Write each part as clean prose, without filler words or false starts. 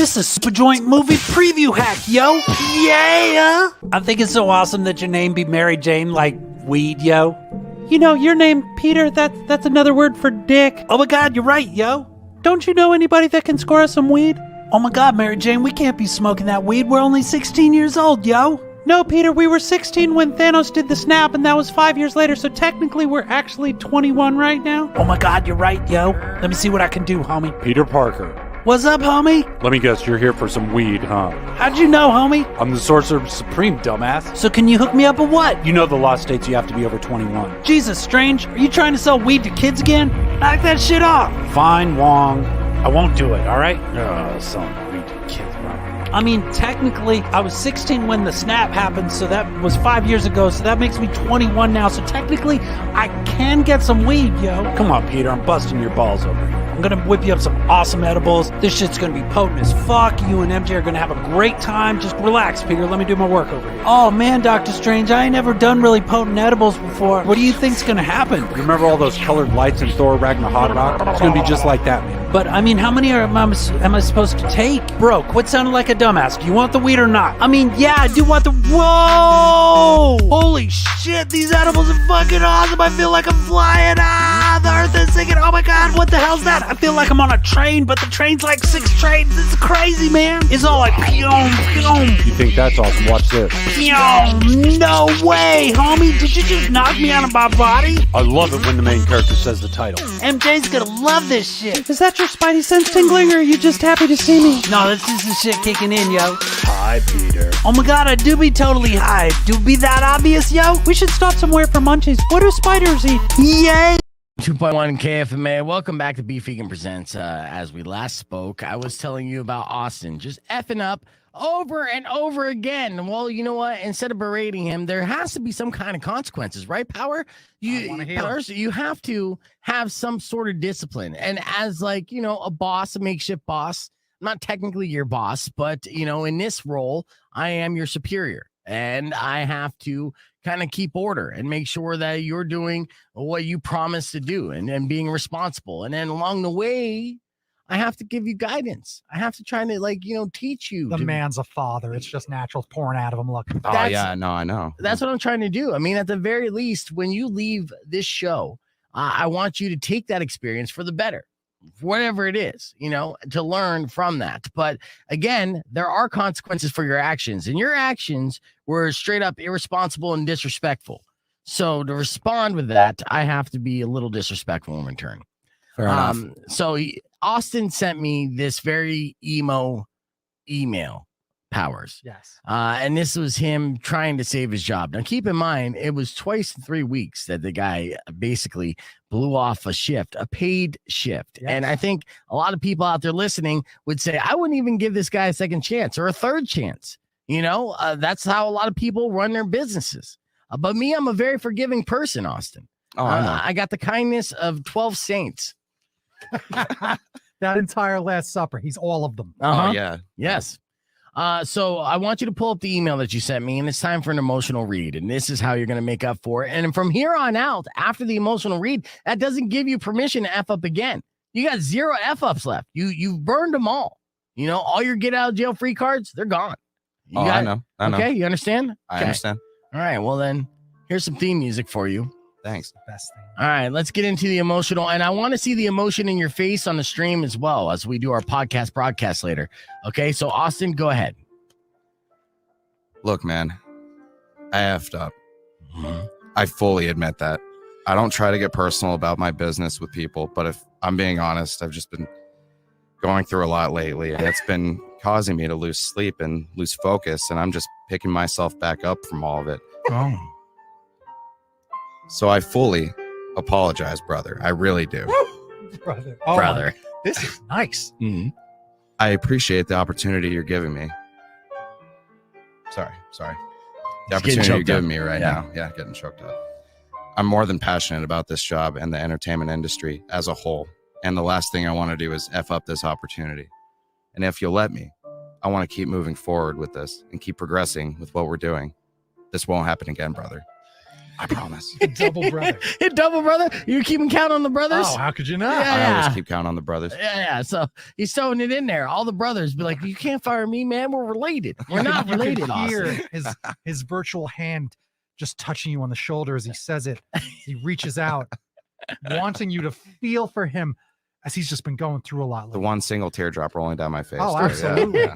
This is Super Joint Movie Preview Hack, yo! Yeah! I think it's so awesome that your name be Mary Jane, like weed, yo. You know, your name, Peter, that's another word for dick. Oh my god, you're right, yo. Don't you know anybody that can score us some weed? Oh my god, Mary Jane, we can't be smoking that weed. We're only 16 years old, yo. No, Peter, we were 16 when Thanos did the snap, and that was 5 years later, so technically we're actually 21 right now. Oh my god, you're right, yo. Let me see what I can do, homie. Peter Parker. What's up, homie? Let me guess, you're here for some weed, huh? How'd you know, homie? I'm the Sorcerer Supreme, dumbass. So can you hook me up with what? You know the law states you have to be over 21. Jesus, Strange, are you trying to sell weed to kids again? Knock that shit off. Fine, Wong. I won't do it, alright? Selling weed to kids, bro. I mean, technically, I was 16 when the snap happened, so that was 5 years ago, so that makes me 21 now, so technically, I can get some weed, yo. Come on, Peter, I'm busting your balls over here. I'm gonna whip you up some awesome edibles. This shit's gonna be potent as fuck. You and MJ are gonna have a great time. Just relax, Peter. Let me do my work over here. Oh man, Dr. Strange, I ain't never done really potent edibles before. What do you think's gonna happen? You remember all those colored lights in Thor Ragnarok? It's gonna be just like that, man. But, I mean, how many am I supposed to take? Bro, quit sounding like a dumbass. Do you want the weed or not? I mean, yeah, I do want the... Whoa! Holy shit, these edibles are fucking awesome. I feel like I'm flying. The earth is sinking. Oh my god, what the hell's that? I feel like I'm on a train, but the train's like 6 trains. This is crazy, man. It's all like, pew, pew. You think that's awesome? Watch this. Pew. No way, homie. Did you just knock me out of my body? I love it when the main character says the title. MJ's gonna love this shit. Is that your spidey sense tingling, or are you just happy to see me? No, this is the shit kicking in, yo. Hi, Peter. Oh my god, I do be totally high. Do be that obvious, yo? We should stop somewhere for munchies. What do spiders eat? Yay! 2.1 KFMA. Welcome back to Beef Vegan Presents. As we last spoke, I was telling you about Austin just effing up over and over again. Well, you know what? Instead of berating him, there has to be some kind of consequences, right, Power? You have to have some sort of discipline. And as like, you know, a boss, a makeshift boss, I'm not technically your boss, but, you know, in this role, I am your superior. And I have to kind of keep order and make sure that you're doing what you promised to do and being responsible. And then along the way, I have to give you guidance. I have to try to, like, you know, teach you. The man's a father. It's just natural. It's pouring out of him. Look. Oh, yeah. No, I know. That's what I'm trying to do. I mean, at the very least, when you leave this show, I want you to take that experience for the better. Whatever it is, you know, to learn from that. But again, there are consequences for your actions, and your actions were straight up irresponsible and disrespectful. So to respond with that, I have to be a little disrespectful in return. Fair enough. So Austin sent me this very emo email, Powers. Yes. And this was him trying to save his job. Now, keep in mind, it was twice in 3 weeks that the guy basically blew off a shift, a paid shift. Yes. And I think a lot of people out there listening would say, I wouldn't even give this guy a second chance or a third chance. You know, that's how a lot of people run their businesses. But me, I'm a very forgiving person, Austin. Oh, I know. I got the kindness of 12 saints. That entire Last Supper. He's all of them. Uh-huh. Oh, yeah. Yes. So I want you to pull up the email that you sent me, and it's time for an emotional read. And this is how you're going to make up for it. And from here on out, after the emotional read, that doesn't give you permission to F up again. You got 0 F ups left. You've burned them all. You know, all your get out of jail free cards, they're gone. I know. Okay, you understand? I Okay. understand. All right. Well, then here's some theme music for you. Thanks. Best thing. All right, let's get into the emotional. And I want to see the emotion in your face on the stream as well as we do our podcast broadcast later. Okay, so Austin, go ahead. Look, man, I effed up. I fully admit that. I don't try to get personal about my business with people, but if I'm being honest, I've just been going through a lot lately, and it's been causing me to lose sleep and lose focus, and I'm just picking myself back up from all of it. Oh. So I fully apologize, brother. I really do. Brother. Brother. This is nice. Mhm. I appreciate the opportunity you're giving me. Sorry. The He's getting opportunity you're choked giving up. me right now. Yeah, getting choked up. I'm more than passionate about this job and the entertainment industry as a whole. And the last thing I want to do is F up this opportunity. And if you'll let me, I want to keep moving forward with this and keep progressing with what we're doing. This won't happen again, brother. I promise. Double brother. Double brother? You keeping count on the brothers? Oh, how could you not? Yeah. I always keep count on the brothers. Yeah. So he's throwing it in there. All the brothers be like, you can't fire me, man. We're related. We're not You related, could Austin. hear his virtual hand just touching you on the shoulder as he says it. He reaches out, wanting you to feel for him as he's just been going through a lot. The one single teardrop rolling down my face. Oh, too, absolutely.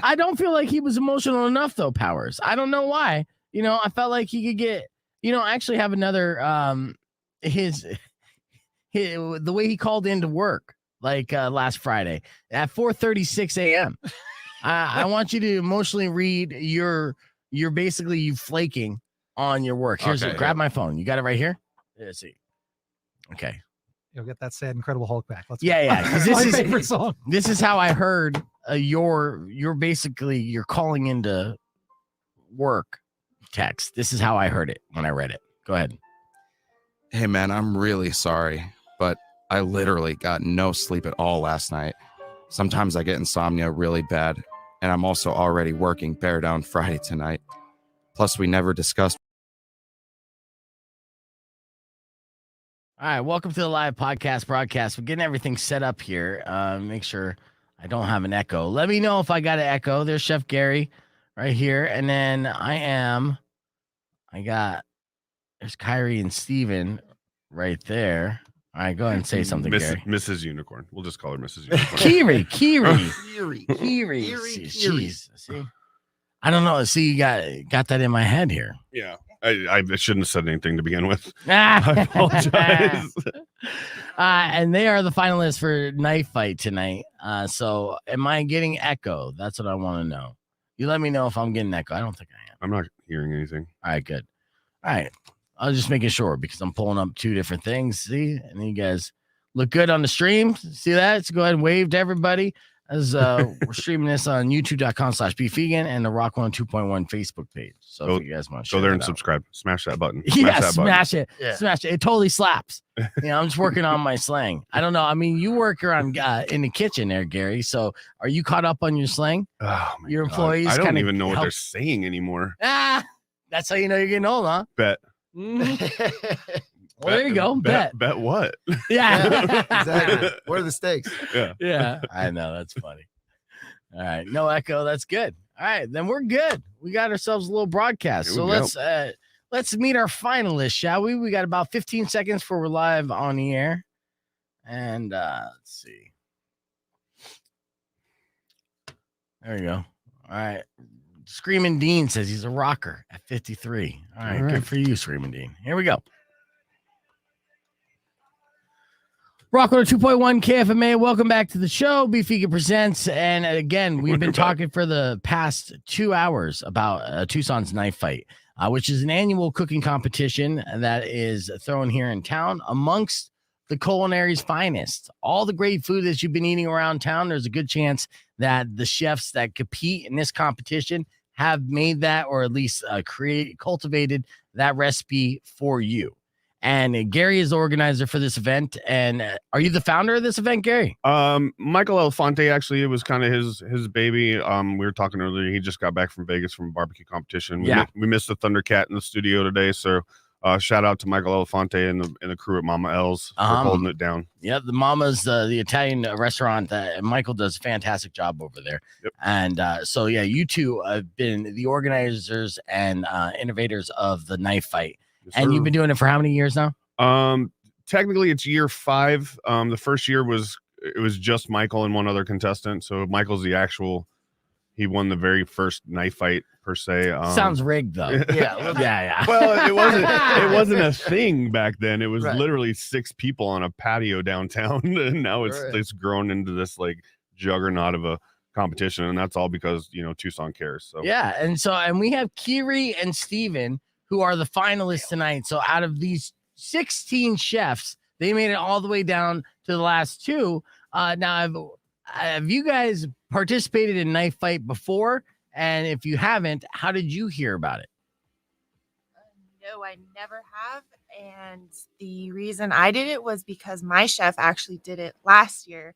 I don't feel like he was emotional enough, though, Powers. I don't know why. I felt like he could get, I actually have another, his the way he called into work, like last Friday at 4:36 a.m. I want you to emotionally read your basically you flaking on your work. Here's Okay, it. Grab my phone. You got it right here? Let's see. Okay. You'll get that sad Incredible Hulk back. Let's Yeah. 'Cause My favorite song. This is how I heard you're basically you're calling into work text. This is how I heard it when I read it. Go ahead. Hey, man, I'm really sorry, but I literally got no sleep at all last night. Sometimes I get insomnia really bad, and I'm also already working Bear Down Friday tonight. Plus, we never discussed. All right, welcome to the live podcast broadcast. We're getting everything set up here. Make sure I don't have an echo. Let me know if I got an echo. There's Chef Gary right here. And then there's Kyrie and Steven right there. All right, go ahead and say something, Gary. Mrs. Unicorn. We'll just call her Mrs. Unicorn. Kyrie. Jeez. See? I don't know. See, you got that in my head here. Yeah. I shouldn't have said anything to begin with. I apologize. And they are the finalists for Knife Fight tonight. So am I getting echo? That's what I want to know. You let me know if I'm getting echo. I don't think I am. I'm not hearing anything. All right, good. All right. I was just making sure because I'm pulling up two different things. See? And you guys look good on the stream. See that? So go ahead and wave to everybody as we're streaming this on youtube.com/beefvegan and the Rock 102.1 Facebook page. So if you guys want to go there and subscribe. Smash that button. Smash it. Smash it. It totally slaps. I'm just working on my slang. I don't know. I mean, you work around in the kitchen there, Gary. So are you caught up on your slang? Oh, your employees? I don't even know what they're saying anymore. That's how you know you're getting old, huh? Bet. Well, there you go. Bet what? Yeah. Exactly. What are the stakes? Yeah. I know. That's funny. All right. No echo. That's good. All right. Then we're good. We got ourselves a little broadcast. So let's meet our finalists, shall we? We got about 15 seconds before we're live on the air. And let's see. There you go. All right. Screaming Dean says he's a rocker at 53. All right. Good for you, Screaming Dean. Here we go. Rock 2.1 KFMA, welcome back to the show. Beef Vegan Presents. And again, we've been talking for the past 2 hours about Tucson's Knife Fight, which is an annual cooking competition that is thrown here in town amongst the culinary's finest. All the great food that you've been eating around town, there's a good chance that the chefs that compete in this competition have made that or at least cultivated that recipe for you. And Gary is the organizer for this event. And are you the founder of this event, Gary? Michael Elefante, actually, it was kind of his baby. We were talking earlier. He just got back from Vegas from a barbecue competition. We missed the Thundercat in the studio today. So shout out to Michael Elefante and the crew at Mama L's for holding it down. Yeah, the Mama's the Italian restaurant that Michael does a fantastic job over there. Yep. And so, you two have been the organizers and innovators of the Knife Fight. And you've been doing it for how many years now? Technically it's year 5. The first year was just Michael and one other contestant. So Michael's he won the very first knife fight per se. Sounds rigged though. Yeah. Well, it wasn't a thing back then. It was literally 6 people on a patio downtown, and now it's grown into this like juggernaut of a competition, and that's all because Tucson cares. So and we have Kyrie and Steven, who are the finalists tonight. So out of these 16 chefs, they made it all the way down to the last 2. Now, have you guys participated in Knife Fight before? And if you haven't, how did you hear about it? No, I never have. And the reason I did it was because my chef actually did it last year,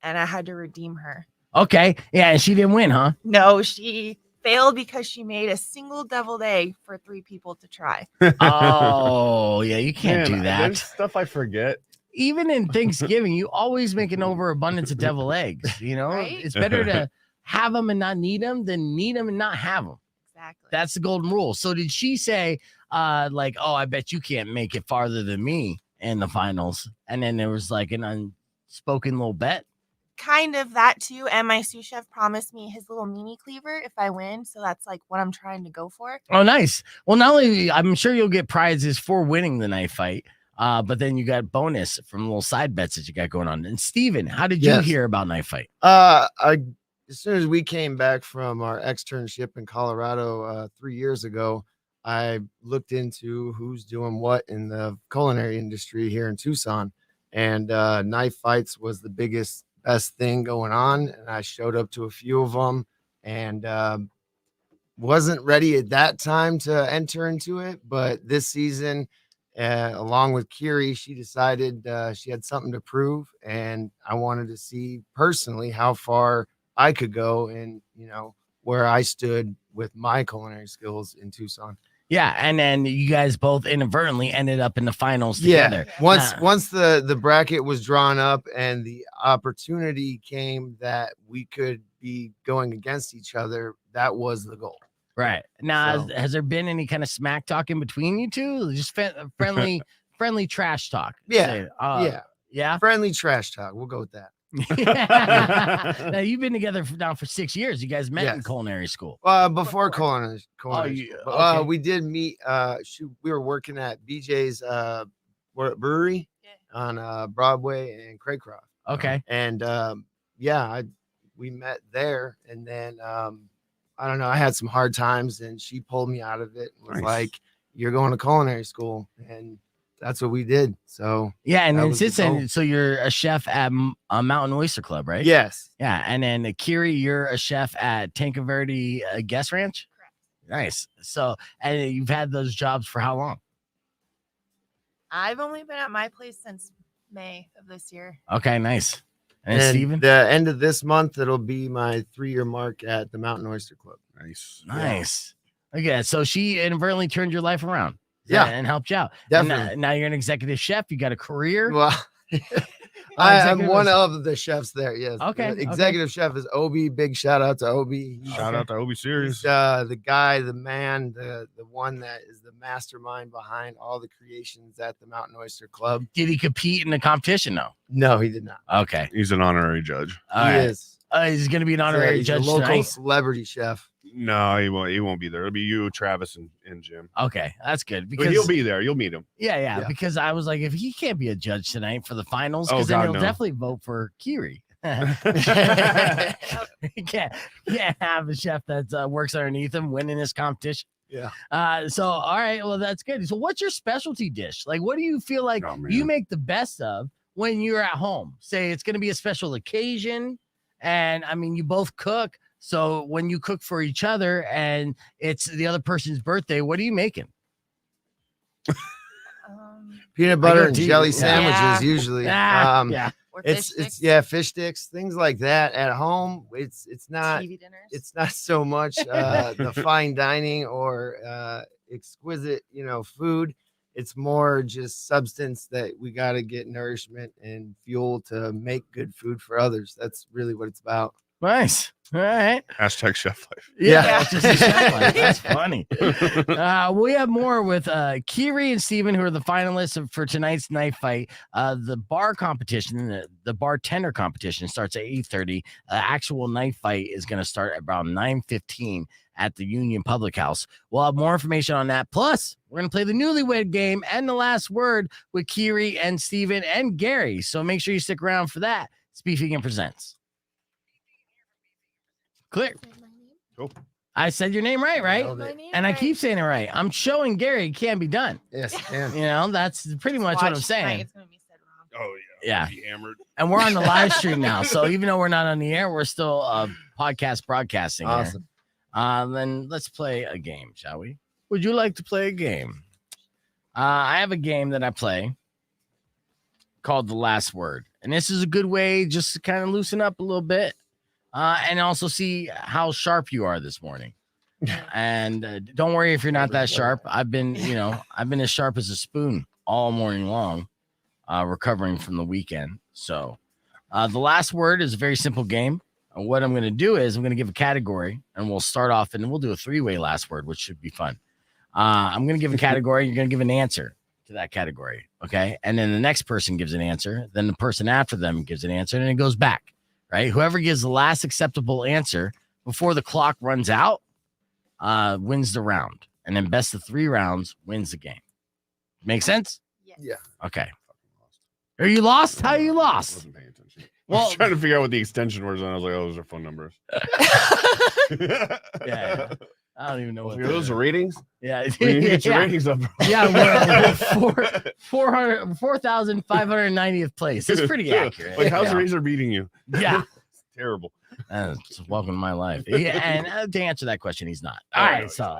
and I had to redeem her. Okay. Yeah, and she didn't win, huh? No, she failed because she made a single deviled egg for 3 people to try. Oh, yeah, you can't do that. There's stuff I forget. Even in Thanksgiving, you always make an overabundance of deviled eggs. You know, Right? it's better to have them and not need them than need them and not have them. Exactly. That's the golden rule. So did she say, like, oh, I bet you can't make it farther than me in the finals? And then there was like an unspoken little bet. Kind of that too. And my sous chef promised me his little mini cleaver if I win. So that's like what I'm trying to go for. Oh, nice. Well, not only, I'm sure you'll get prizes for winning the knife fight, but then you got bonus from little side bets that you got going on. And Steven, how did you hear about knife fight? As soon as we came back from our externship in Colorado 3 years ago, I looked into who's doing what in the culinary industry here in Tucson, and knife fights was the best thing going on. And I showed up to a few of them, and wasn't ready at that time to enter into it. But this season, along with Kyrie, she decided she had something to prove, and I wanted to see personally how far I could go and, you know, where I stood with my culinary skills in Tucson. Yeah, and then you guys both inadvertently ended up in the finals together. Once the bracket was drawn up and the opportunity came that we could be going against each other, that was the goal. Right. Now, So- has there been any kind of smack talking between you two? Just friendly trash talk. Yeah. Say, Yeah. Friendly trash talk. We'll go with that. Now, you've been together now for 6 years. You guys met in Yes. culinary school. Before culinary you- school. okay. We did meet. We were working at BJ's brewery on Broadway and Craycroft. Okay. And we met there, and then I don't know, I had some hard times, and she pulled me out of it and was Nice. like, "You're going to culinary school," and that's what we did. So Yeah, and that then was the since then, goal. so you're a chef at Mountain Oyster Club, right? yes, Yeah, and then Kyrie, you're a chef at Tanca Verde Guest Ranch. Correct. Nice. So, and you've had those jobs for how long? I've only been at my place since May of this year. Okay, nice. And, and Steven? the end of this month, it'll be my 3-year mark at the Mountain Oyster Club. Nice. Nice. Okay, so she inadvertently turned your life around. Yeah. And helped you out. And Definitely. now you're an executive chef. You got a career. Well, I'm executive one is- of the chefs there. Yes. Okay, The executive chef is Obi. Big shout out to Obi. Shout out to Obi He's Series. the guy, the man, the one that is the mastermind behind all the creations at the Mountain Oyster Club. Did he compete in the competition? No. No, he did not. Okay. He's an honorary judge. All he right. is. He's going to be an honorary He's judge a local tonight. celebrity chef. No, he won't. He won't be there. It'll be you, Travis, and Jim. Okay, that's good But because he'll be there. You'll meet him. yeah. Yeah. Because I was like, if he can't be a judge tonight for the finals, Oh, because then God, he'll no. definitely vote for Kyrie. you can't have a chef that works underneath him winning this competition. Yeah. So all right, well that's good. So what's your specialty dish? Like, what do you feel like Oh, man. you make the best of when you're at home? Say it's going to be a special occasion, and I mean you both cook. So when you cook for each other and it's the other person's birthday, what are you making? Peanut butter and guarantee jelly you. sandwiches Yeah. usually. Yeah. Or It's fish sticks, fish sticks, things like that. At home, it's not TV dinners. it's not so much the fine dining or exquisite, food. It's more just substance that we got to get nourishment and fuel to make good food for others. That's really what it's about. Nice. All right. Hashtag chef life. Yeah. It's just a chef life. That's funny. We have more with Kyrie and Steven, who are the finalists for tonight's knife fight. The bar competition, the bartender competition starts at 8:30. Actual knife fight is going to start at around 9:15 at the Union Public House. We'll have more information on that. Plus, we're going to play the Newlywed Game and the last word with Kyrie and Steven and Gary. So make sure you stick around for that. It's Beef Vegan Presents. Clear. Cool. I said your name right? Nailed My it. name And I right. keep saying it right. I'm showing Gary it can be done. Yes, and You know, that's pretty much what I'm Watch tonight, saying. It's gonna be said wrong. Oh yeah. Yeah. Be hammered. And we're on the live stream now. So even though we're not on the air, we're still podcast broadcasting. here. awesome. Then let's play a game, shall we? Would you like to play a game? I have a game that I play called The Last Word. And this is a good way just to kind of loosen up a little bit and also see how sharp you are this morning. And don't worry if you're not that sharp. I've been as sharp as a spoon all morning long, recovering from the weekend. So the last word is a very simple game. What I'm going to do is I'm going to give a category, and we'll start off, and we'll do a 3-way last word, which should be fun. I'm going to give a category. You're going to give an answer to that category, okay? And then the next person gives an answer. Then the person after them gives an answer, and it goes back, right? Whoever gives the last acceptable answer before the clock runs out wins the round. And then best of 3 rounds wins the game. Make sense? Yes. Yeah. Okay. Are you lost? How are you lost? Wasn't paying attention. I Well, was trying to figure out what the extension was, and I was like, "Oh, those are phone numbers." yeah. I don't even know what Those are ratings. Yeah. We need to get your yeah. ratings up. Bro. Yeah, we're 4,590th place. It's pretty accurate. Like, how's yeah. Razor beating you? Yeah. It's terrible. Welcome to my life. Yeah, and to answer that question, he's not. All right, so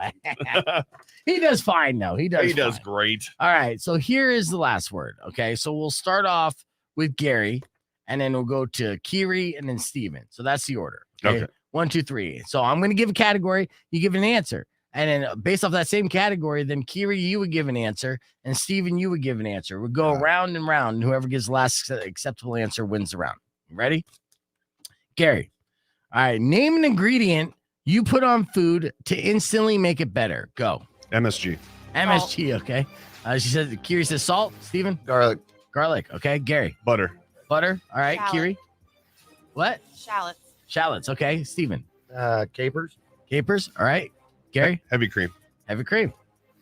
he does fine though. He does fine. Great. All right, so here is the last word. Okay, so we'll start off with Gary, and then we'll go to Kyrie and then Steven. So that's the order. Okay. 1, 2, 3. So I'm going to give a category. You give an answer. And then based off that same category, then Kyrie, you would give an answer. And Steven, you would give an answer. We'll go round and round. And whoever gives the last acceptable answer wins the round. Ready? Gary. All right. Name an ingredient you put on food to instantly make it better. Go. MSG. MSG. Okay. She said, Kyrie says salt. Steven? Garlic. Garlic. Okay. Gary. Butter. Butter. All right. Shallot. Kyrie. What? Shallots. Shallots. Okay. Steven. Capers. Capers. All right. Gary. Heavy cream. Heavy cream.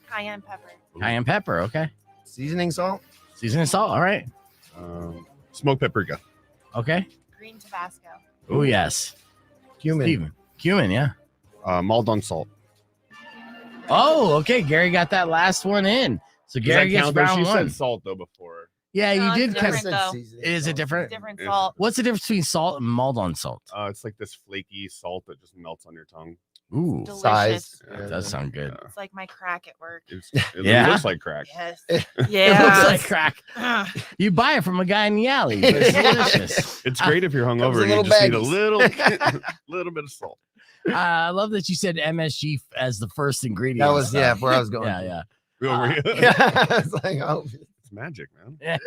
Cayenne pepper. Cayenne pepper. Okay. Seasoning salt. Seasoning salt. All right. Smoked paprika. Okay. Green Tabasco. Oh, yes. Cumin. Steven. Cumin. Yeah. Maldon salt. Oh, okay. Gary got that last one in. So Gary gets round She one. said salt though before. Yeah, No, you it's did kind different, of. though. Is it different? Different Yeah. salt. What's the difference between salt and Maldon salt? It's like this flaky salt that just melts on your tongue. Ooh, Delicious. Size. that does sound good. It's like my crack at work. It Yeah? looks like crack. Yes. It Yeah. looks like crack. You buy it from a guy in the alley. But it's delicious. It's great if you're hungover in and you little just need a baggies. little bit of salt. I love that you said MSG as the first ingredient. That was where I was going. Yeah. It's like, oh, It's magic, man.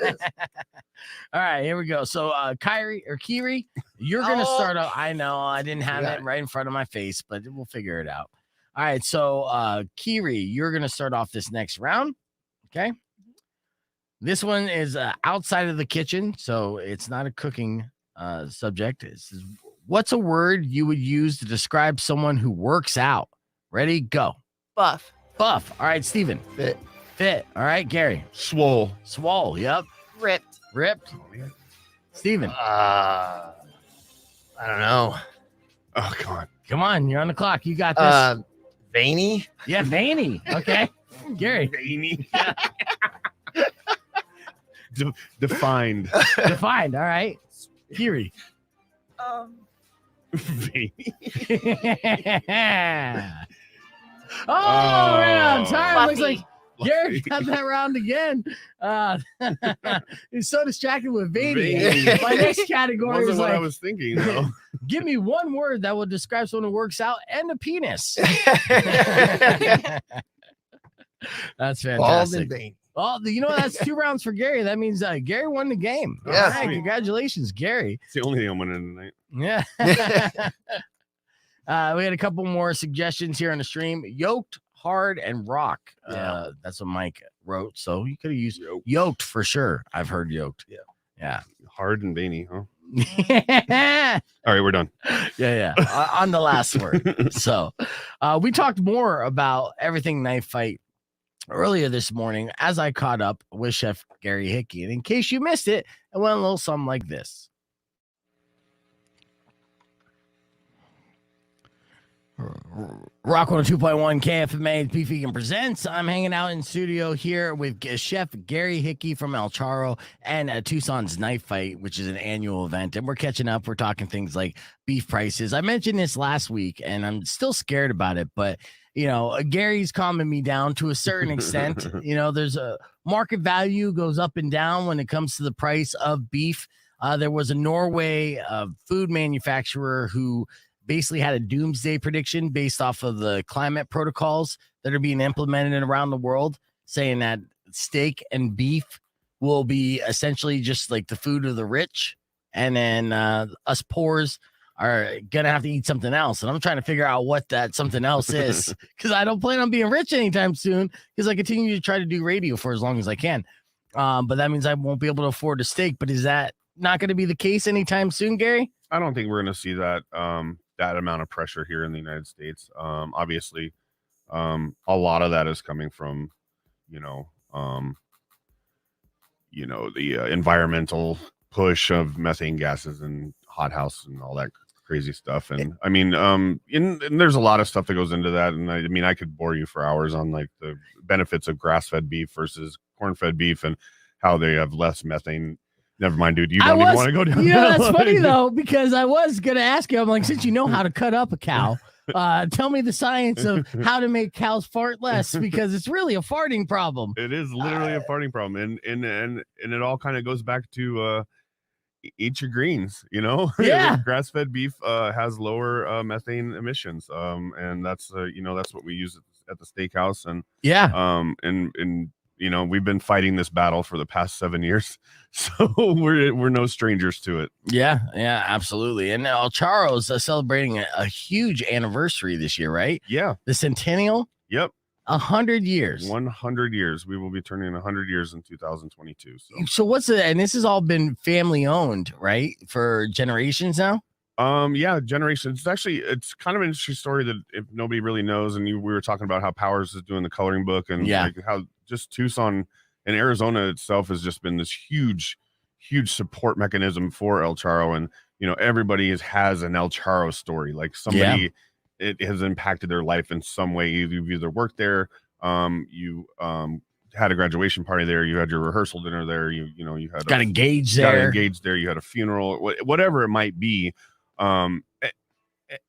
All right, here we go. So Kyrie, you're gonna Oh. start out. I know I didn't have Yeah. it right in front of my face, but we'll figure it out. All right, so Kyrie, you're gonna start off this next round. Okay. This one is outside of the kitchen, so it's not a cooking subject. It says, what's a word you would use to describe someone who works out? Ready, go. Buff. Buff. All right, Steven. Fit. All right, Gary. Swole. Swole. Yep. Ripped. Ripped. Steven. I don't know. Oh, come on. Come on, you're on the clock. You got this. Veiny. Yeah, veiny. Okay. Gary. Veiny. Defined. Defined. All right. Kyrie. Veiny. Oh, man. Time. Looks Fluffy. like Gary got that round again. He's so distracted with veiny. Veiny. My next category Wasn't is what I like, was thinking, though. give me one word that would describe someone who works out and a penis. That's Bald fantastic. and veiny. Well, you know, that's 2 rounds for Gary. That means Gary won the game. Yeah, All right, sweet. congratulations, Gary. It's the only thing I'm winning tonight. Yeah. We had a couple more suggestions here on the stream. Yoked, hard, and rock. That's what Mike wrote. So you could have used yoked for sure. I've heard yoked. Yeah. Hard and veiny, huh? Yeah. All right, we're done. Yeah. On the last word. So we talked more about everything knife fight earlier this morning as I caught up with Chef Gary Hickey. And in case you missed it, it went a little something like this. Rock 102.1 KFMA Beef Vegan presents. I'm hanging out in studio here with Chef Gary Hickey from El Charro and Tucson's Knife Fight, which is an annual event. And we're catching up. We're talking things like beef prices. I mentioned this last week, and I'm still scared about it. But, you know, Gary's calming me down to a certain extent. You know, there's a market value goes up and down when it comes to the price of beef. There was a Norway food manufacturer who basically had a doomsday prediction based off of the climate protocols that are being implemented around the world, saying that steak and beef will be essentially just like the food of the rich. And then us poors are going to have to eat something else. And I'm trying to figure out what that something else is, because I don't plan on being rich anytime soon, because I continue to try to do radio for as long as I can. But that means I won't be able to afford a steak. But is that not going to be the case anytime soon, Gary? I don't think we're going to see that that amount of pressure here in the United States. Obviously, a lot of that is coming from, the environmental push of methane gases and hothouse and all that crazy stuff. And I mean, and there's a lot of stuff that goes into that. And I mean, I could bore you for hours on like the benefits of grass-fed beef versus corn-fed beef and how they have less methane. Never mind, dude. You don't even want to go down. Yeah, that's funny though, because I was gonna ask you. I'm like, since you know how to cut up a cow, tell me the science of how to make cows fart less, because it's really a farting problem. It is literally a farting problem, and it all kind of goes back to eat your greens. Yeah. Grass-fed beef has lower methane emissions, and that's that's what we use at the steakhouse, and and we've been fighting this battle for the past 7 years, so we're no strangers to it. Yeah, absolutely. And now Charro's celebrating a huge anniversary this year, right? Yeah, the centennial. Yep, 100 years. 100 years. We will be turning 100 years in 2022. So what's it? And this has all been family owned, right, for generations now. Yeah, generations. It's kind of an interesting story that if nobody really knows, and we were talking about how Powers is doing the coloring book, and like how just Tucson and Arizona itself has just been this huge support mechanism for El Charro, and everybody has an El Charro story. Like somebody, it has impacted their life in some way. You've either worked there, you had a graduation party there, you had your rehearsal dinner there, you got engaged there, you had a funeral, whatever it might be.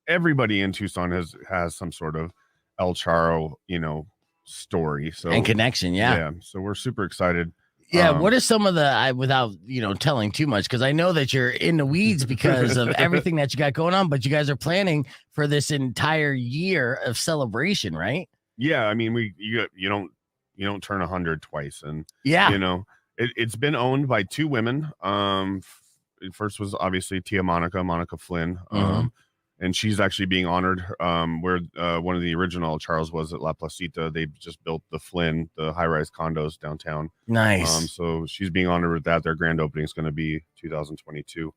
Everybody in Tucson has some sort of El Charro, story, and connection. So we're super excited. What are some of the without telling too much, because I know that you're in the weeds because of everything that you got going on, but you guys are planning for this entire year of celebration, right? I mean, you don't turn 100 twice, and it's been owned by two women. First was obviously Tia Monica Flynn, and she's actually being honored where one of the original Charles was at La Placita. They just built the Flynn, the high-rise condos downtown. Nice. So she's being honored with that. Their grand opening is going to be 2022,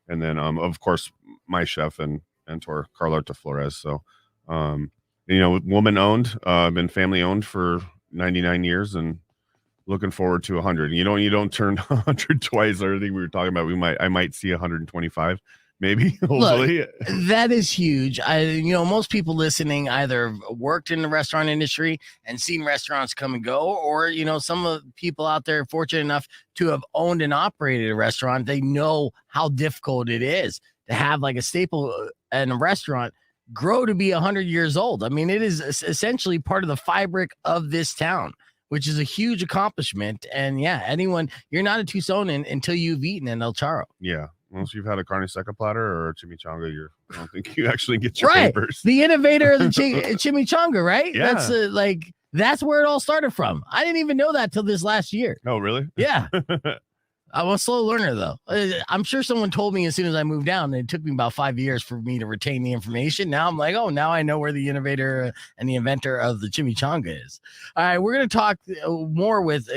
and then of course my chef and mentor Carlota Flores. So woman owned, been family owned for 99 years, and looking forward to 100. You don't turn 100 twice. Or I think we were talking about I might see 125, maybe. Hopefully. Look, that is huge. Most people listening either worked in the restaurant industry and seen restaurants come and go, or some of the people out there fortunate enough to have owned and operated a restaurant. They know how difficult it is to have like a staple in a restaurant grow to be 100 years old. I mean, it is essentially part of the fabric of this town, which is a huge accomplishment. And you're not a Tucsonan until you've eaten an El Charro. Yeah. Once you've had a carne seca platter or a chimichanga, I don't think you actually get your papers. The innovator of the chimichanga, right? Yeah. That's where it all started from. I didn't even know that till this last year. Oh, really? Yeah. I'm a slow learner, though. I'm sure someone told me as soon as I moved down. It took me about 5 years for me to retain the information. Now I'm like, now I know where the innovator and the inventor of the chimichanga is. All right, we're going to talk more with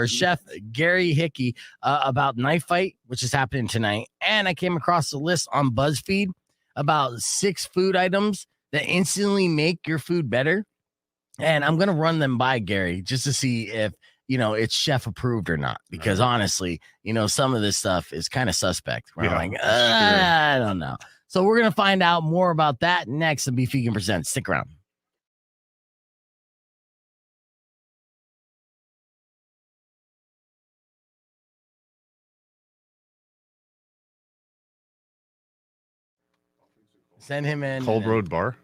Chef Gary Hickey about Knife Fight, which is happening tonight. And I came across a list on BuzzFeed about 6 food items that instantly make your food better. And I'm going to run them by Gary just to see if it's chef approved or not, because honestly, some of this stuff is kind of suspect. We're like, I don't know. So we're going to find out more about that next on Beef Vegan Presents. Stick around. Send him in. Cold Road Bar.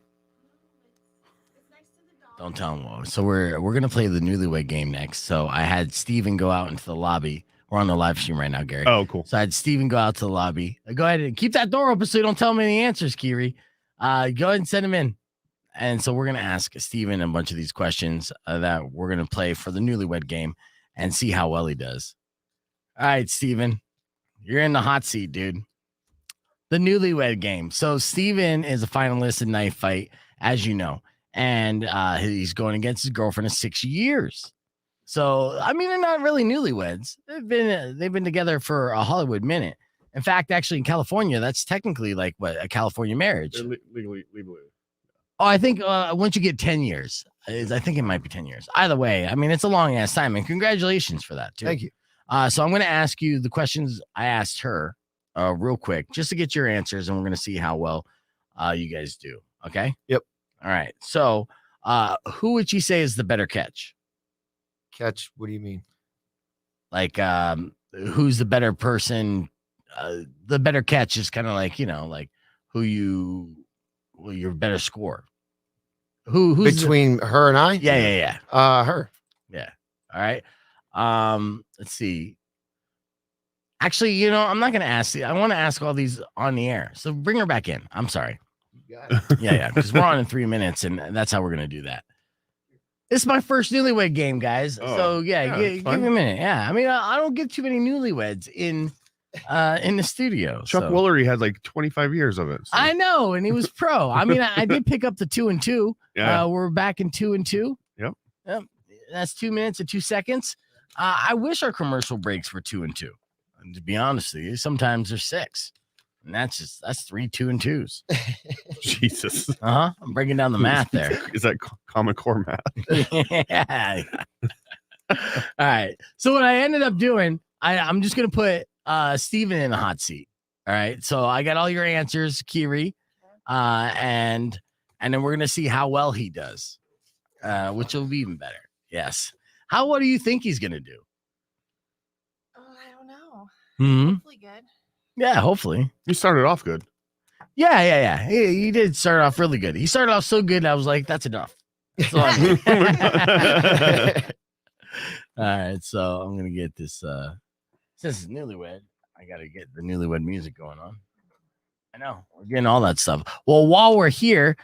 Don't tell him. So we're gonna play the Newlywed Game next. So I had Steven go out into the lobby We're on the live stream right now, Gary. Oh, cool. So I had Steven go out to the lobby. Go ahead and keep that door open so you don't tell him any answers, Kyrie. Go ahead and send him in. And so we're going to ask Steven a bunch of these questions that we're going to play for the Newlywed Game and see how well he does. All right, Steven, you're in the hot seat, dude. The Newlywed Game. So Steven is a finalist in Knife Fight, as you know, and he's going against his girlfriend of 6 years. So, I mean, they're not really newlyweds. They've been together for a Hollywood minute. In fact, actually in California, that's technically like what, a California marriage. Legally. Oh, I think once you get 10 years, I think it might be 10 years. Either way, I mean, it's a long ass time, and congratulations for that too. Thank you. So I'm going to ask you the questions I asked her real quick, just to get your answers, and we're going to see how well you guys do. Okay. Yep. All right. So who would you say is the better catch? Catch? What do you mean? Like, who's the better person? The better catch is kind of like, like your better score. Who's Between her and I? Yeah. Her. Yeah. All right. Let's see. Actually, I'm not going to ask you. I want to ask all these on the air. So bring her back in. I'm sorry. Yeah. Because we're on in 3 minutes, and that's how we're going to do that. This is my first Newlywed Game, guys. So give me a minute. Yeah. I mean, I don't get too many newlyweds in the studio. Chuck Woolery had like 25 years of it. So. I know, and he was pro. I mean, I did pick up the 2 and 2. Yeah. We're back in 2 and 2. Yep. That's 2 minutes and 2 seconds. I wish our commercial breaks were 2 and 2. And to be honest with you, sometimes they're 6. And that's 3 2 and 2s. Jesus. I'm breaking down the math there. Is that Common Core math? Yeah. All right. So what I ended up doing, I'm just gonna put Steven in the hot seat. All right. So I got all your answers, Kyrie. And then we're gonna see how well he does. Which will be even better. Yes. What do you think he's gonna do? Oh, I don't know. Mm-hmm. Hopefully good. Yeah, hopefully. You started off good. Yeah. He did start off really good. He started off so good, I was like, that's enough. That's all I need. All right, so I'm gonna get this. Since it's Newlywed, I gotta get the Newlywed music going on. I know we're getting all that stuff. Well, while we're here,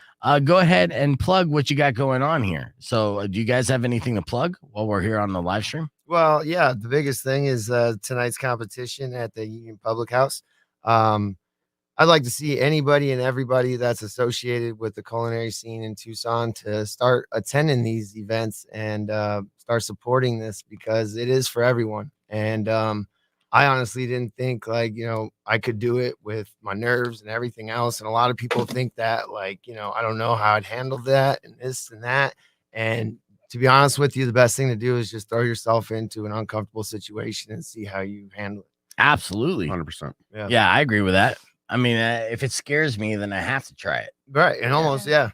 go ahead and plug what you got going on here. So, do you guys have anything to plug while we're here on the live stream? Well, yeah, the biggest thing is tonight's competition at the Union Public House. I'd like to see anybody and everybody that's associated with the culinary scene in Tucson to start attending these events and start supporting this, because it is for everyone. And I honestly didn't think I could do it with my nerves and everything else. And a lot of people think that I don't know how I'd handle that and this and that. And to be honest with you, the best thing to do is just throw yourself into an uncomfortable situation and see how you handle it. Absolutely. 100%. Yeah, I agree with that. I mean, if it scares me, then I have to try it. Right. And almost, yeah.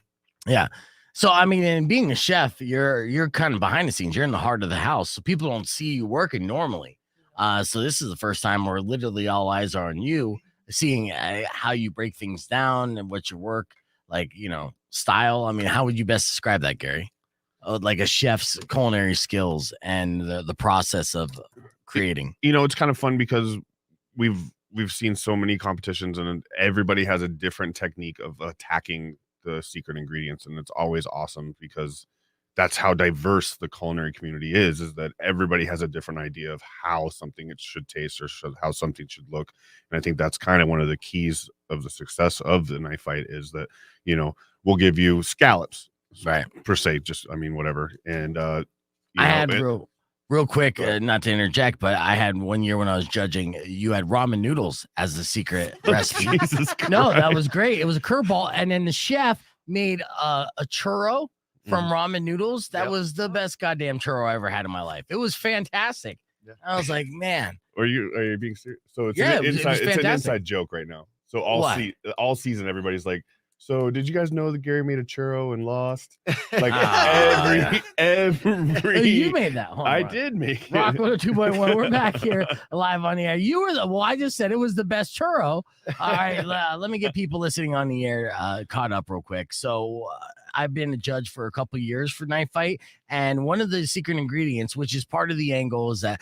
So, I mean, and being a chef, you're kind of behind the scenes. You're in the heart of the house. So people don't see you working normally. So this is the first time where literally all eyes are on you, seeing how you break things down and what your work, style. I mean, how would you best describe that, Gary? Like a chef's culinary skills and the process of creating. It's kind of fun because we've seen so many competitions, and everybody has a different technique of attacking the secret ingredients, and it's always awesome because that's how diverse the culinary community is that everybody has a different idea of how something it should taste or how something should look. And I think that's kind of one of the keys of the success of the knife fight is that we'll give you scallops, right, per se, whatever. And I had real quick, not to interject, but I had one year when I was judging, you had ramen noodles as the secret recipe. No, that was great. It was a curveball. And then the chef made a churro from ramen noodles. That was the best goddamn churro I ever had in my life. It was fantastic. Yeah. I was like, man. Are you being serious? So it's it's an inside joke right now. So all season, everybody's like, so did you guys know that Gary made a churro and lost? Like every you made that. I did make Rock 2.1. We're back here live on the air. You were I just said it was the best churro. All right, let me get people listening on the air caught up real quick. So I've been a judge for a couple years for Knife Fight, and one of the secret ingredients, which is part of the angle, is that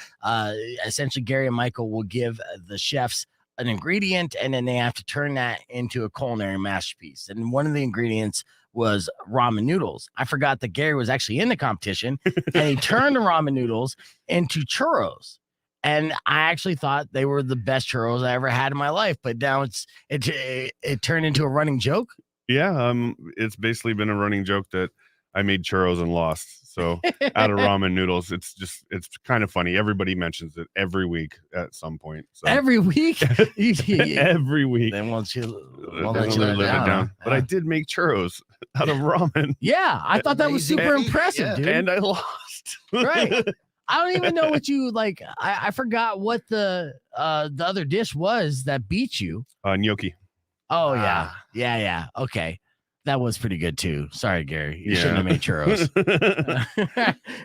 essentially Gary and Michael will give the chefs an ingredient, and then they have to turn that into a culinary masterpiece. And one of the ingredients was ramen noodles. I forgot that Gary was actually in the competition, and he turned the ramen noodles into churros. And I actually thought they were the best churros I ever had in my life, but now it turned into a running joke. Yeah, it's basically been a running joke that I made churros and lost. So out of ramen noodles, it's kind of funny. Everybody mentions it every week at some point. So. Every week, every week. They won't let you live it down. But I did make churros out of ramen. Yeah, I thought that was super impressive, dude. And I lost. Right. I don't even know what you like. I forgot what the other dish was that beat you. Gnocchi. Oh yeah. Okay. That was pretty good too. Sorry, Gary. You shouldn't have made churros.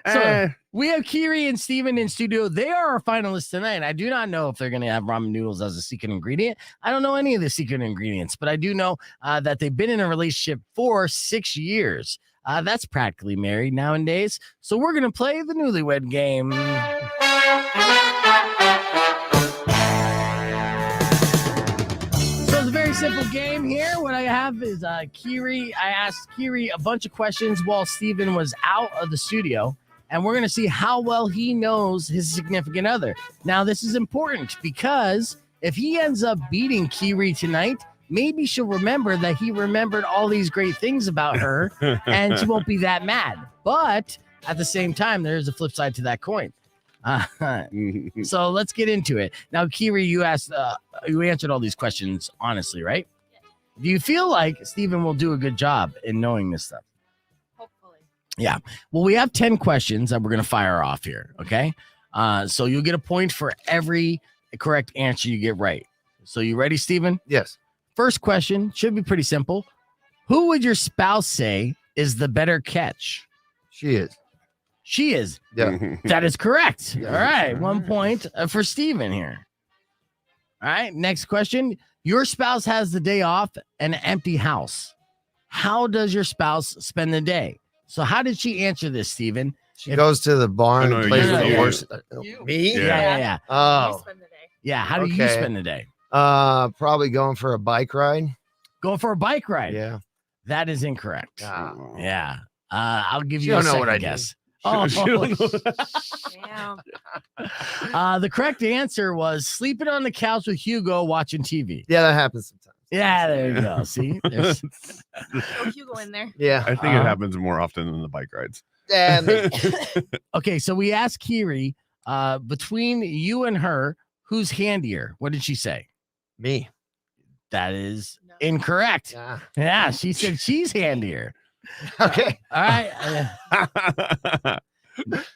So we have Kyrie and Steven in studio. They are our finalists tonight. I do not know if they're going to have ramen noodles as a secret ingredient. I don't know any of the secret ingredients, but I do know that they've been in a relationship for 6 years. That's practically married nowadays. So we're going to play the Newlywed Game. Simple game here. What I have is Kyrie. I asked Kyrie a bunch of questions while Steven was out of the studio, and we're going to see how well he knows his significant other. Now, this is important because if he ends up beating Kyrie tonight, maybe she'll remember that he remembered all these great things about her, and she won't be that mad. But at the same time, there's a flip side to that coin. So let's get into it. Now, Kyrie, you answered all these questions honestly, right? Yes. Do you feel like Steven will do a good job in knowing this stuff? Hopefully. Yeah. Well, we have 10 questions that we're going to fire off here. Okay. So you'll get a point for every correct answer you get right. So you ready, Steven? Yes. First question should be pretty simple. Who would your spouse say is the better catch? She is. She is. Yeah. That is correct. Yeah. All right. 1 point for Steven here. All right. Next question. Your spouse has the day off and an empty house. How does your spouse spend the day? So how did she answer this, Steven? She goes to the barn and plays with the you. horse. You. Me? Yeah. How do you Oh. spend the day? Yeah. How do you spend the day? Probably going for a bike ride. Going for a bike ride. Yeah. That is incorrect. Ah. Yeah. I'll give You you a don't know second what I do. guess. Damn. The correct answer was sleeping on the couch with Hugo watching TV. Yeah, that happens sometimes. Yeah, there you go. See? There's- Throw Hugo in there. Yeah. I think it happens more often than the bike rides. Yeah, maybe. Okay, so we asked Kyrie, between you and her, who's handier? What did she say? Me. That is No. incorrect. Yeah. Yeah, she said she's handier. Okay. All right.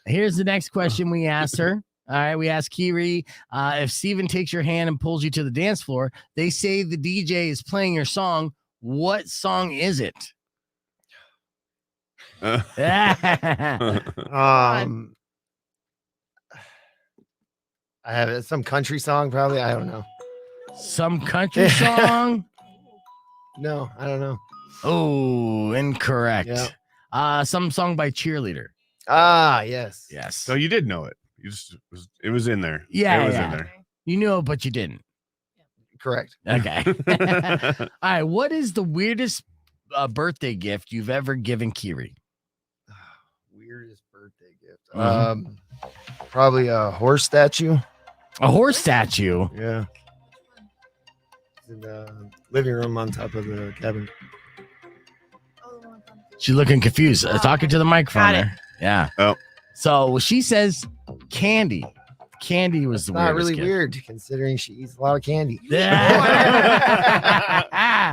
Here's the next question we asked her. All right, we asked Kyrie, if Steven takes your hand and pulls you to the dance floor, they say the DJ is playing your song. What song is it? I have it. Some country song, probably. I don't know. Some country song? No, I don't know. Oh, incorrect. Yeah. Some song by Cheerleader. Ah, yes. Yes. So you did know it. You just it was in there. Yeah, it was yeah. in there. You knew it, but you didn't. Correct. Okay. All right. What is the weirdest birthday gift you've ever given Kyrie? Weirdest birthday gift. Probably a horse statue. A horse statue. Yeah. It's in the living room on top of the cabin. She's looking confused. Talking to the microphone Got it. there. Yeah. Oh. So she says candy. Candy was the Not weirdest really gift. weird considering she eats a lot of candy. Yeah.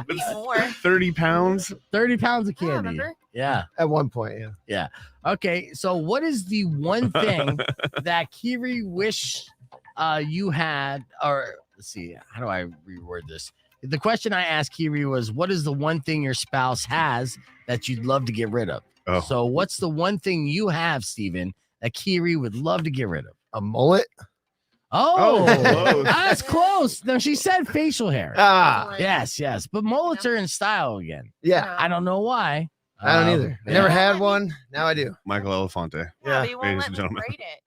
Eat more. 30 pounds. 30 pounds of Yeah, candy. remember? Yeah. At one point, yeah. Okay. So what is the one thing that Kyrie wish you had, or let's see, how do I reword this? The question I asked Kyrie was, what is the one thing your spouse has that you'd love to get rid of? Oh. So what's the one thing you have, Steven, that Kyrie would love to get rid of? A mullet? Oh, close. that's close. No, she said facial hair. Ah, Yes. But mullets are in style again. yeah. I don't know why. I don't either. I never had one. Now I do. Michael Elefante. Yeah, Yeah, but he won't ladies let and me gentlemen. braid it.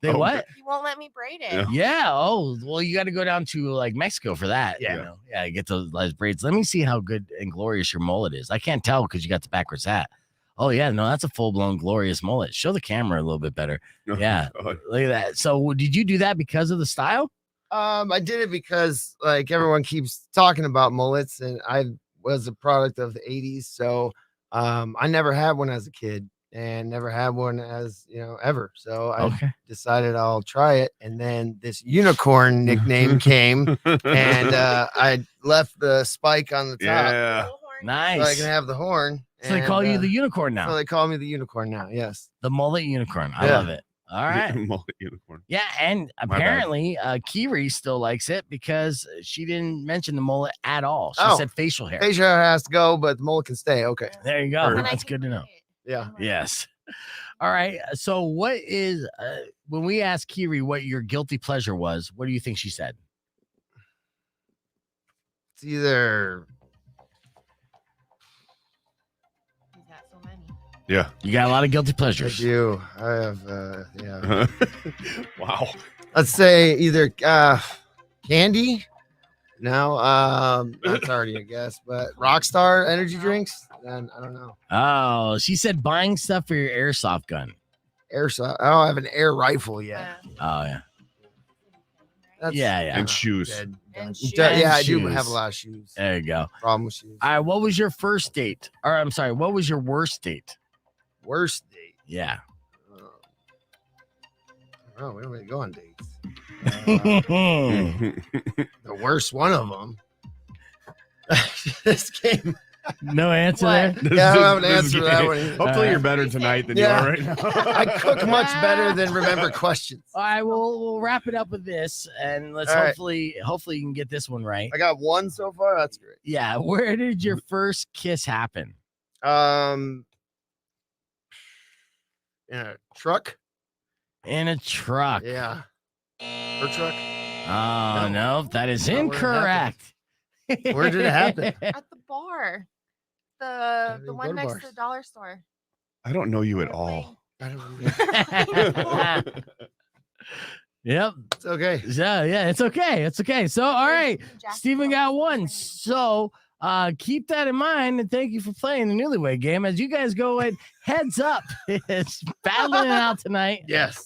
They Oh, what? He won't let me braid it. Yeah. Yeah. Oh, well, you got to go down to like Mexico for that. Yeah. You know? Yeah. Get those braids. Let me see how good and glorious your mullet is. I can't tell because you got the backwards hat. Oh, yeah. No, that's a full blown glorious mullet. Show the camera a little bit better. Yeah. Look at that. So, did you do that because of the style? I did it because like everyone keeps talking about mullets, and I was a product of the 80s. So I never had one as a kid and never had one as ever. So I decided I'll try it. And then this unicorn nickname came, and I left the spike on the top. Yeah. Nice. So I can have the horn. So they call you the unicorn now. So they call me the unicorn now. Yes. The mullet unicorn. I love it. All right. Mullet unicorn. Yeah, and apparently Kyrie still likes it because she didn't mention the mullet at all. She said facial hair. Facial hair has to go, but the mullet can stay. Okay. There you go. And I That's can good to know. braid it. Yeah. Yes. All right. So what is when we asked Kyrie what your guilty pleasure was, what do you think she said? It's either He's got so many. Yeah. You got a lot of guilty I pleasures. do. I have yeah. Wow. Let's say either candy. No, that's already a guess, but Rockstar energy drinks. Then I don't know. Oh, she said buying stuff for your airsoft gun. Airsoft. I don't have an air rifle yet. Oh yeah. That's Yeah. And shoes. dead. And Shoes. shoes. Yeah, I do Shoes. have a lot of shoes. There you go. Problem with shoes. All right. What was your first date? Or I'm sorry, what was your worst date? Worst date. Yeah. Oh, we don't really go on dates. no The worst one of them. This game. answer What? there. Yeah, I don't have an This is answer to that gay. one. Hopefully you're better tonight than Yeah. you are right now. I cook much better than remember questions. All right, we'll wrap it up with this, and let's All right. hopefully you can get this one right. I got one so far. That's great. Yeah, where did your first kiss happen? In a truck. In a truck. Yeah. Her truck. Oh no, that is Not where it incorrect. Where did it happen? At the bar. don't The even one go to next bars. to the dollar store. I don't know you at We're all. I don't know. Yep. It's okay. Yeah, it's okay. It's okay. So all right, Jack Steven Frost got one. training. So keep that in mind, and thank you for playing the Newlywed Game as you guys go and heads up. It's battling it out tonight. Yes.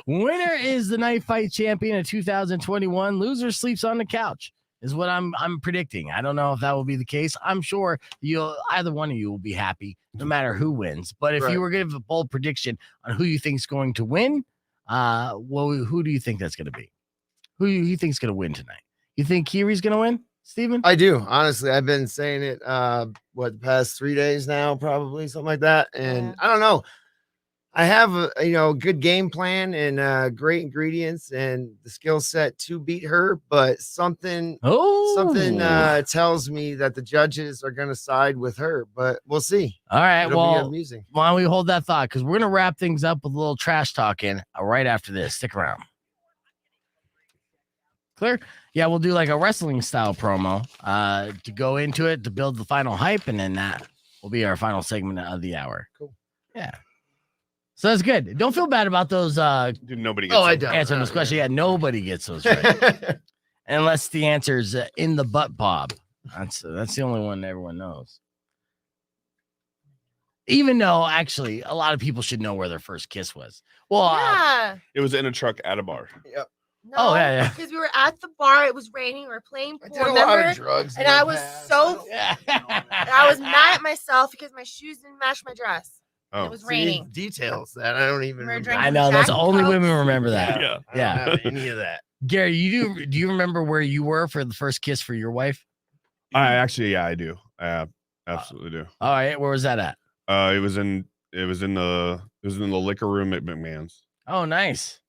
Winner is the Knife Fight champion of 2021. Loser sleeps on the couch is what I'm predicting. I don't know if that will be the case. I'm sure either one of you will be happy no matter who wins. But if Right. you were going to give a bold prediction on who you think is going to win, who do you think that's going to be? Who do you think is going to win tonight? You think Kyrie's going to win, Steven? I do. Honestly, I've been saying it the past 3 days now, probably something like that. And Yeah. I don't know. I have a good game plan and great ingredients and the skill set to beat her, but something tells me that the judges are going to side with her, but we'll see. All right. It'll be Well, amusing. why don't we hold that thought? Because we're going to wrap things up with a little trash talking right after this. Stick around. Clear? Yeah, we'll do like a wrestling style promo to go into it to build the final hype, and then that will be our final segment of the hour. Cool. Yeah. So that's good. Don't feel bad about those Dude, nobody gets Oh, I it. don't. answering those questions. Yeah, nobody gets those right. Unless the answer's in the butt, Bob. That's the only one everyone knows. Even though, actually, a lot of people should know where their first kiss was. Well, Yeah. It was in a truck at a bar. No, Oh, yeah. Because we were at the bar. It was raining. We were playing I pool. did a lot Remember? of drugs. And in my I was past. so. yeah. And I was mad at myself because my shoes didn't match my dress. Oh. It was See, raining. details that I don't even We were remember. drinking I know that's Jack only Cokes. women remember that. Yeah. I don't Yeah. have any of that. Gary, do you remember where you were for the first kiss for your wife? I do. I absolutely do. All right, where was that at? It was in the liquor room at McMahon's. Oh, nice.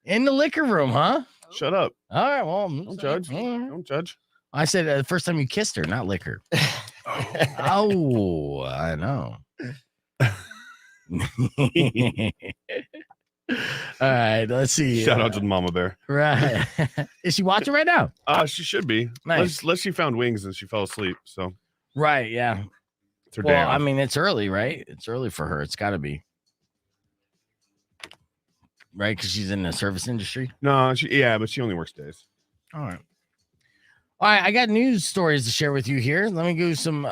In the liquor room, huh? Shut up. All right, well, Don't judge. all right. Don't judge. I said the first time you kissed her, not liquor. Oh, I know. All right, let's see. Shout out to the mama bear. Right. Is she watching right now? She should be. Nice. Unless she found wings and she fell asleep. So Right, yeah. It's her day Well, I off. mean, it's early, right? It's early for her. It's got to be. Right? Because she's in the service industry. No, but she only works days. All right. All right. I got news stories to share with you here. Let me give you some,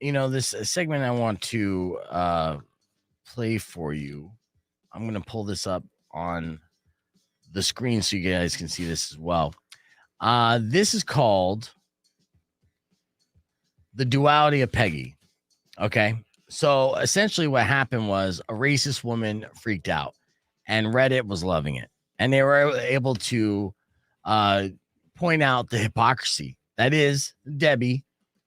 this segment I want to play for you. I'm going to pull this up on the screen so you guys can see this as well. This is called The Duality of Peggy. Okay. So essentially what happened was a racist woman freaked out and Reddit was loving it. And they were able to point out the hypocrisy. That is Debbie,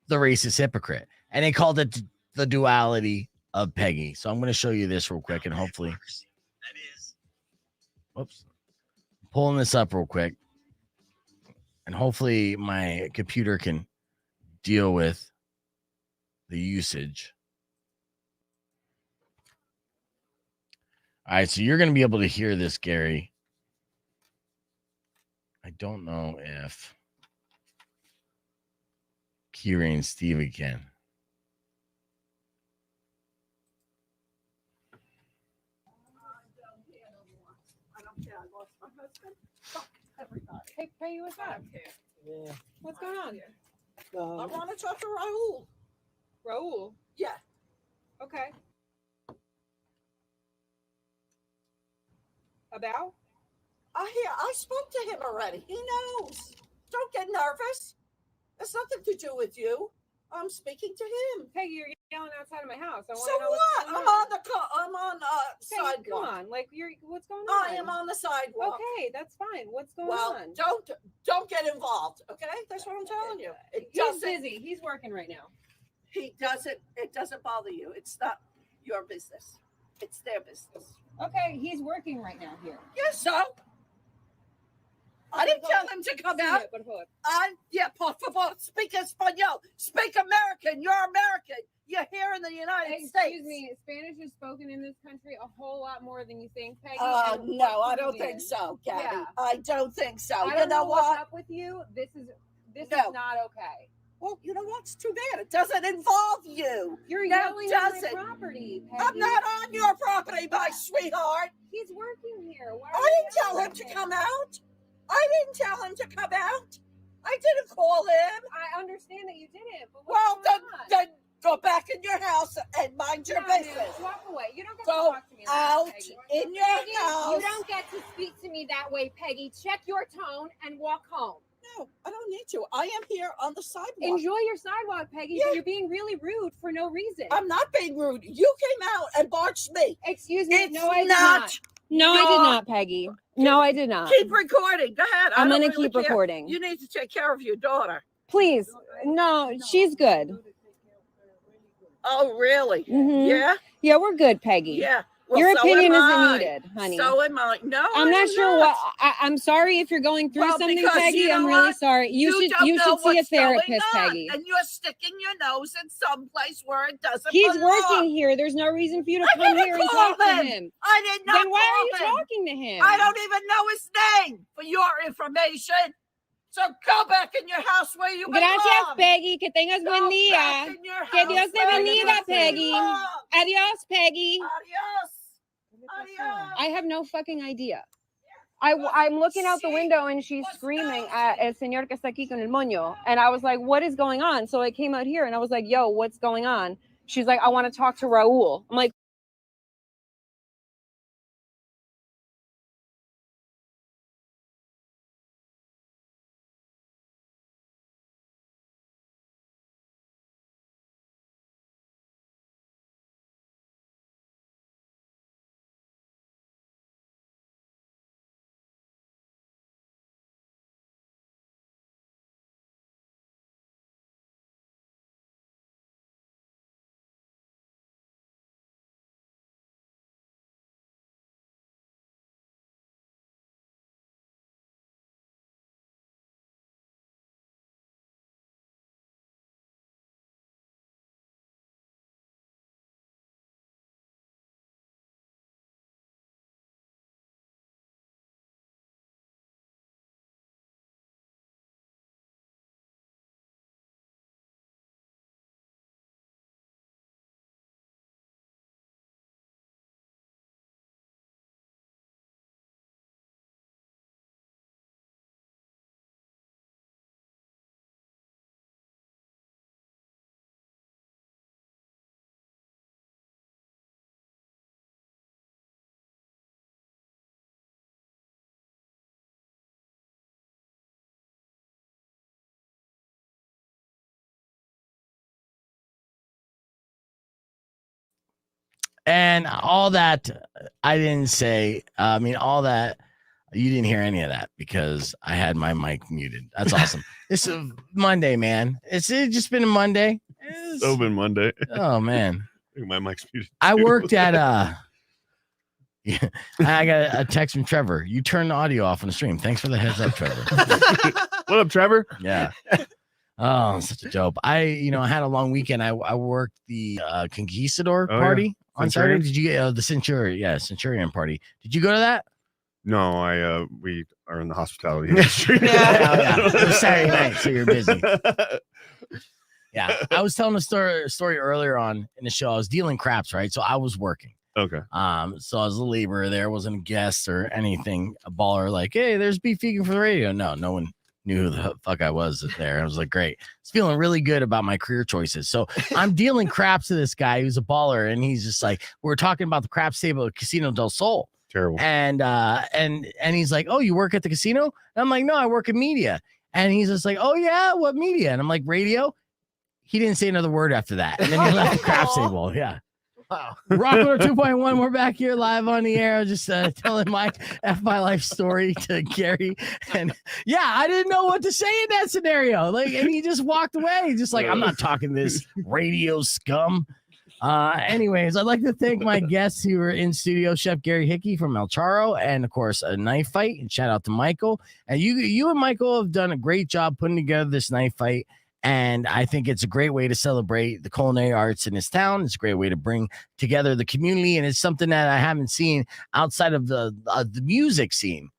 the racist hypocrite. And they called it the duality of Peggy. So I'm going to show you this real quick and hopefully. Whoops. Pulling this up real quick. And hopefully my computer can deal with the usage. All right, so you're going to be able to hear this, Gary. I don't know if Kyrie and Steve can. Hey, Peggy, what's up? Yeah. What's going on? I want to talk to Raul. Raul? Yeah. Okay. About? I spoke to him already. He knows. Don't get nervous. It's nothing to do with you. I'm speaking to him. Peggy, you're yelling outside of my house. I So want to know what? what's going I'm on Peggy, come sidewalk. on. Like, what's going on? I am on the sidewalk. Okay, that's fine. What's going Well, on? don't get involved. Okay, that's what I'm telling you. He's busy. He's working right now. It doesn't bother you. It's not your business. It's their business. Okay, he's working right now here. Yes, so. I didn't tell him to come out. Por favor, speak Espanol. Speak American. You're American. You're here in the United States. Excuse me, Spanish is spoken in this country a whole lot more than you think, Peggy. No, I don't think so, Gabby. Yeah. I don't think so. I don't know what's up with you. This is not okay. Well, you know what? It's too bad. It doesn't involve you. You're yelling on my property, Peggy. I'm not on your property, my sweetheart. He's working here. I didn't tell him to come out. I didn't tell him to come out. I didn't call him. I understand that you didn't. But then go back in your house and mind your business. Walk away. You don't get go to talk to me like out that, Peggy. in your Peggy, house. You don't get to speak to me that way, Peggy. Check your tone and walk home. No, I don't need to. I am here on the sidewalk. Enjoy your sidewalk, Peggy. Yeah. You're being really rude for no reason. I'm not being rude. You came out and barged me. Excuse me. It's No, I did not not. No, I did not, Peggy. No, I did not. Keep recording. Go ahead. I'm going gonna to keep recording. You need to take care of your daughter. Please. No, she's good. Oh, really? Mhm. Yeah? Yeah, we're good, Peggy. Yeah. Well, Your so opinion am isn't I. needed, honey. So am I. No, I'm not sure what. I'm sorry if you're going through Well, something, because Peggy. you know I'm really what? sorry. You don't should know see a what's going therapist, on, Peggy. And you're sticking your nose in some place where it doesn't He's belong. working here. There's no reason for you to I come didn't here and call talk to him. him. I did not Then why are you call him. talking to him? I don't even know his name for your information. So go back in your house where you belong. Gracias, Peggy. Que tengas Go buen día. back in your Que house Dios te where you bendiga, Peggy. belong. Adios, Peggy. Adios. Adios. I have no fucking idea. I'm looking out the window and she's screaming at el señor que está aquí con el moño. And I was like, what is going on? So I came out here and I was like, yo, what's going on? She's like, I want to talk to Raul. I'm like, And all that I didn't say. I mean, all that you didn't hear any of that because I had my mic muted. That's awesome. It's a Monday, man. It's just been a Monday. So been Monday. Oh man. My mic's muted. I worked at yeah, I got a text from Trevor. You turned the audio off on the stream. Thanks for the heads up, Trevor. What up, Trevor? Yeah. Oh, such a dope. I had a long weekend. I worked the Conquistador party on Saturday. Did you get the Centurion? Yeah, Centurion party. Did you go to that? No, we are in the hospitality industry. Yeah. It was Saturday night, so you're busy. Yeah, I was telling a story earlier on in the show. I was dealing craps, right? So I was working. Okay. So I was a laborer there, wasn't a guest or anything. A baller, like, hey, there's beef vegan for the radio. No one knew who the fuck I was there. I was like, great. I was feeling really good about my career choices. So I'm dealing craps to this guy who's a baller, and he's just like, we're talking about the craps table at Casino del Sol. Terrible. And he's like, oh, you work at the casino? And I'm like, no, I work in media. And he's just like, oh yeah, what media? And I'm like, radio. He didn't say another word after that. And then he left the craps table. Yeah. Wow. Rock 2.1. We're back here live on the air. I was just telling my life story to Gary. And yeah, I didn't know what to say in that scenario. Like, and he just walked away. Just like, I'm not talking this radio scum. Anyways, I'd like to thank my guests who were in studio, Chef Gary Hickey from El Charro, and of course a knife fight. And shout out to Michael. And you and Michael have done a great job putting together this knife fight. And I think it's a great way to celebrate the culinary arts in this town. It's a great way to bring together the community, and it's something that I haven't seen outside of the music scene.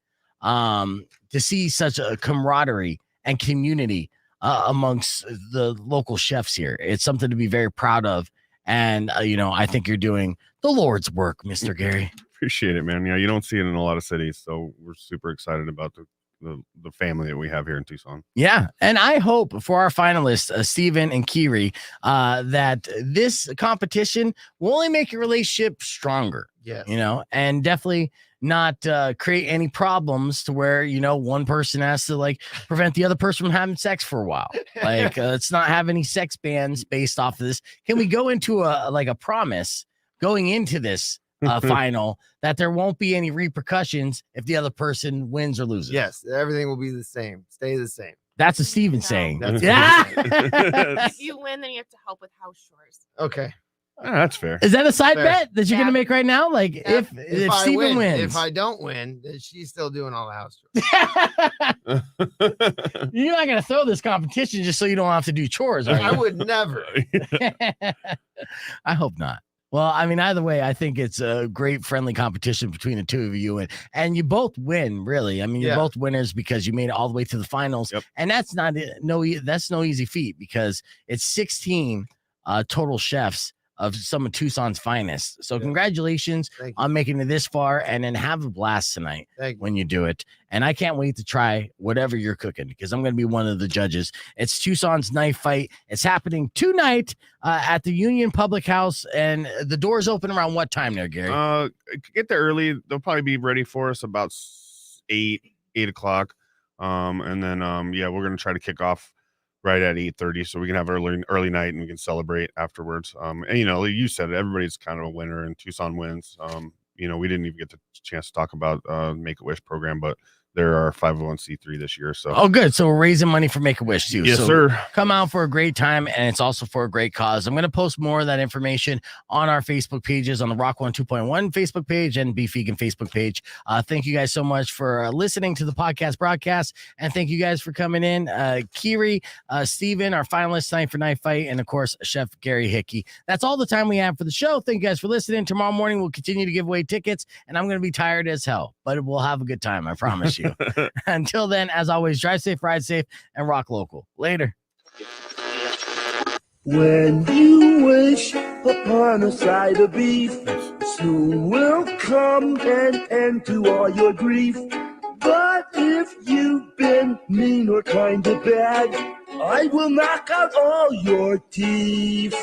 To see such a camaraderie and community amongst the local chefs here, it's something to be very proud of. And I think you're doing the Lord's work, Mr. Gary. Appreciate it, man. Yeah, you don't see it in a lot of cities, so we're super excited about the family that we have here in Tucson. Yeah. And I hope for our finalists, Steven and Kyrie, that this competition will only make your relationship stronger. Yes. And definitely not create any problems to where, one person has to like prevent the other person from having sex for a while. Like, let's not have any sex bans based off of this. Can we go into a promise going into this final that there won't be any repercussions if the other person wins or loses? Yes, everything will be the same. Stay the same. That's a Steven saying. That's If you win, then you have to help with house chores. Okay. That's fair. Is that a side Fair. bet that you're gonna make right now? Like if I Steven win, wins, if I don't win, then she's still doing all the house chores. you're not gonna throw this competition just so you don't have to do chores, are you? I would never. I hope not. Well, I mean, either way, I think it's a great friendly competition between the two of you, and you both win, really. I mean, you're both winners because you made it all the way to the finals, and that's no easy feat because it's 16 total chefs of some of Tucson's finest. So congratulations on making it this far, and then have a blast tonight when you do it. And I can't wait to try whatever you're cooking because I'm going to be one of the judges. It's Tucson's Knife Fight. It's happening tonight at the Union Public House, and the doors open around what time there, Gary? Get there early. They'll probably be ready for us about 8 o'clock. And then we're going to try to kick off right at 8:30, so we can have early night and we can celebrate afterwards. And like you said, everybody's kind of a winner, and Tucson wins. We didn't even get the chance to talk about Make-A-Wish program, but they're our 501c3 this year. So good. So we're raising money for Make-A-Wish too. Yes, so sir. Come out for a great time, and it's also for a great cause. I'm going to post more of that information on our Facebook pages, on the Rock 2.1 Facebook page and Beef Vegan Facebook page. Thank you guys so much for listening to the podcast broadcast, and thank you guys for coming in. Kyrie, Steven, our finalists tonight for Knife Fight, and of course Chef Gary Hickey. That's all the time we have for the show. Thank you guys for listening. Tomorrow morning we'll continue to give away tickets, and I'm going to be tired as hell, but we'll have a good time, I promise you. Until then, as always, drive safe, ride safe, and rock local. Later. When you wish upon a side of beef, soon will come an end to all your grief. But if you've been mean or kind of bad, I will knock out all your teeth.